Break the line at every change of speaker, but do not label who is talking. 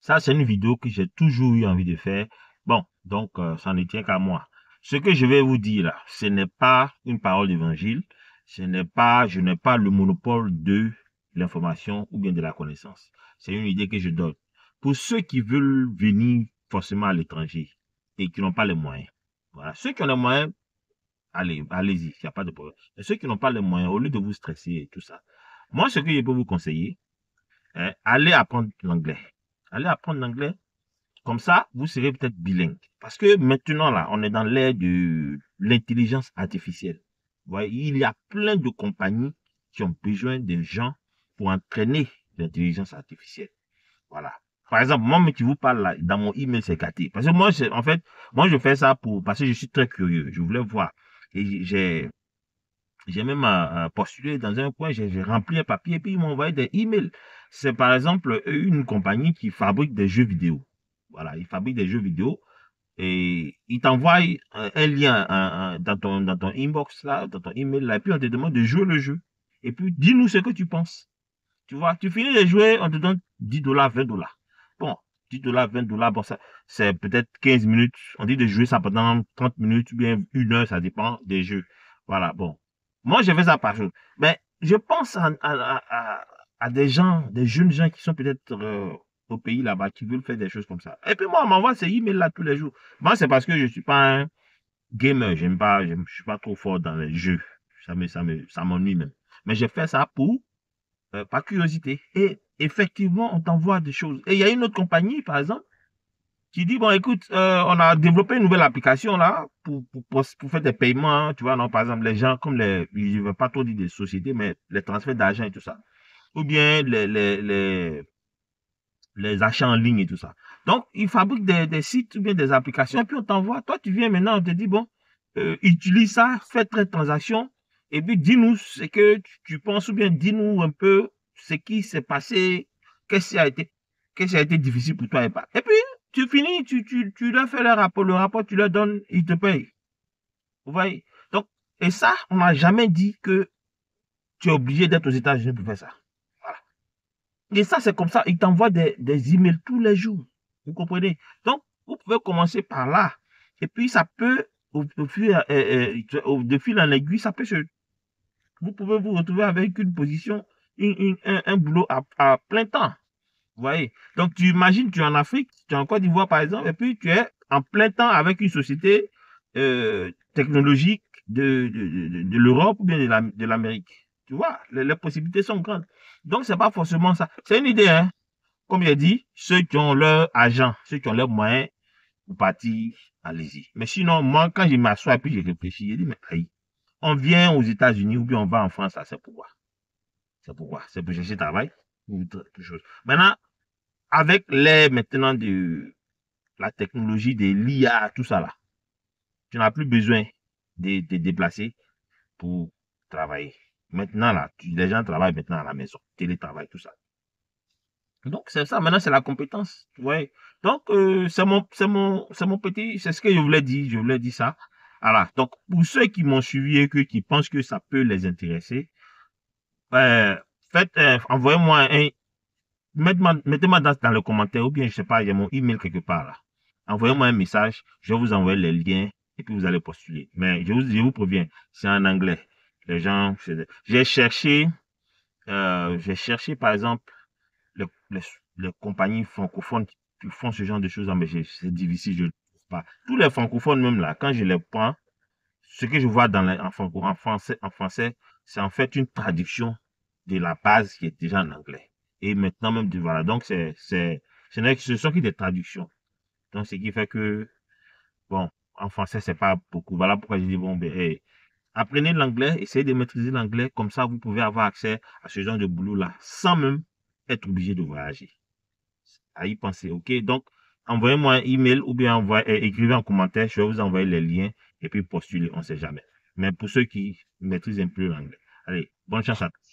Ça, c'est une vidéo que j'ai toujours eu envie de faire. Bon, donc, ça ne tient qu'à moi. Ce que je vais vous dire là, ce n'est pas une parole d'évangile. Je n'ai pas le monopole de l'information ou bien de la connaissance. C'est une idée que je donne. Pour ceux qui veulent venir forcément à l'étranger et qui n'ont pas les moyens. Voilà. Ceux qui ont les moyens, allez-y, il n'y a pas de problème. Et ceux qui n'ont pas les moyens, au lieu de vous stresser et tout ça, moi, ce que je peux vous conseiller, allez apprendre l'anglais. Allez apprendre l'anglais. Comme ça, vous serez peut-être bilingue. Parce que maintenant, là, on est dans l'ère de l'intelligence artificielle. Vous voyez, il y a plein de compagnies qui ont besoin de gens pour entraîner l'intelligence artificielle. Voilà. Par exemple, moi, mais qui vous parle là, dans mon email, c'est gâté. Parce que moi, en fait, moi, je fais ça parce que je suis très curieux. Je voulais voir. Et j'ai même postulé dans un coin, j'ai rempli un papier et puis ils m'ont envoyé des emails. C'est par exemple une compagnie qui fabrique des jeux vidéo. Voilà, ils fabriquent des jeux vidéo et ils t'envoient un lien dans ton inbox là, dans ton email là, et puis on te demande de jouer le jeu. Et puis dis-nous ce que tu penses. Tu vois, tu finis de jouer, on te donne $10, $20. Bon, $10, $20, bon, ça, c'est peut-être 15 minutes. On dit de jouer ça pendant 30 minutes ou bien 1 heure, ça dépend des jeux. Voilà, bon. Moi, je fais ça par jour. Mais je pense à des gens, des jeunes gens qui sont peut-être au pays là-bas, qui veulent faire des choses comme ça. Et puis moi, on m'envoie ces emails-là tous les jours. Moi, c'est parce que je suis pas un gamer. Je suis pas trop fort dans les jeux. Ça m'ennuie même. Mais j'ai fait ça par curiosité. Et effectivement, on t'envoie des choses. Et il y a une autre compagnie, par exemple, qui dit, bon, écoute, on a développé une nouvelle application là pour faire des paiements, tu vois, non, par exemple, les gens, comme je ne veux pas trop dire des sociétés, mais les transferts d'argent et tout ça. Ou bien les achats en ligne et tout ça. Donc, ils fabriquent des sites ou bien des applications, et puis on t'envoie. Toi, tu viens maintenant, on te dit, bon, utilise ça, fais très transaction, et puis dis-nous ce que tu penses, ou bien dis-nous un peu ce qui s'est passé, qu'est-ce qui a été difficile pour toi et pas. Et puis, tu finis, tu leur fais le rapport, tu leur donnes, ils te payent. Vous voyez? Donc, et ça, on n'a jamais dit que tu es obligé d'être aux États-Unis pour faire ça. Voilà. Et ça, c'est comme ça, ils t'envoient des emails tous les jours. Vous comprenez? Donc, vous pouvez commencer par là. Et puis, ça peut, de fil en aiguille, ça peut vous pouvez vous retrouver avec une position, un boulot à plein temps. Vous voyez? Donc, tu imagines, tu es en Afrique, tu es en Côte d'Ivoire, par exemple, et puis tu es en plein temps avec une société technologique de l'Europe ou bien de l'Amérique. Tu vois, les possibilités sont grandes. Donc, c'est pas forcément ça. C'est une idée, hein. Comme il a dit, ceux qui ont leur argent, ceux qui ont leurs moyens, pour partir, allez-y. Mais sinon, moi, quand je m'assois et puis je réfléchis, je dis, mais aïe, on vient aux États-Unis ou bien on va en France, ça c'est pourquoi? C'est pourquoi? C'est pour chercher travail ou autre chose. Maintenant, avec l'air maintenant de la technologie, de l'IA, tout ça là, tu n'as plus besoin de te déplacer pour travailler. Maintenant là, les gens travaillent maintenant à la maison, télétravail, tout ça. Donc c'est ça, maintenant c'est la compétence. Ouais. Donc c'est mon petit, c'est ce que je voulais dire ça. Voilà. Donc pour ceux qui m'ont suivi et qui pensent que ça peut les intéresser, envoyez-moi mettez-moi dans le commentaire ou bien je sais pas, il y a mon email quelque part là. Envoyez-moi un message, je vais vous envoyer les liens et puis vous allez postuler. Mais je vous préviens, c'est en anglais. Les gens, j'ai cherché par exemple les, les, les compagnies francophones qui font ce genre de choses, mais c'est difficile, je ne trouve pas. Tous les francophones même là, quand je les prends, ce que je vois en français, c'est en fait une traduction de la base qui est déjà en anglais. Et maintenant même, voilà, donc ce sont que des traductions. Donc, ce qui fait que, bon, en français, c'est pas beaucoup. Voilà pourquoi je dis, bon, ben, hey, apprenez l'anglais, essayez de maîtriser l'anglais, comme ça, vous pouvez avoir accès à ce genre de boulot-là, sans même être obligé de voyager. À y penser, ok? Donc, envoyez-moi un email ou bien écrivez en commentaire, je vais vous envoyer les liens et puis postulez, on ne sait jamais. Mais pour ceux qui maîtrisent un peu l'anglais, allez, bonne chance à tous.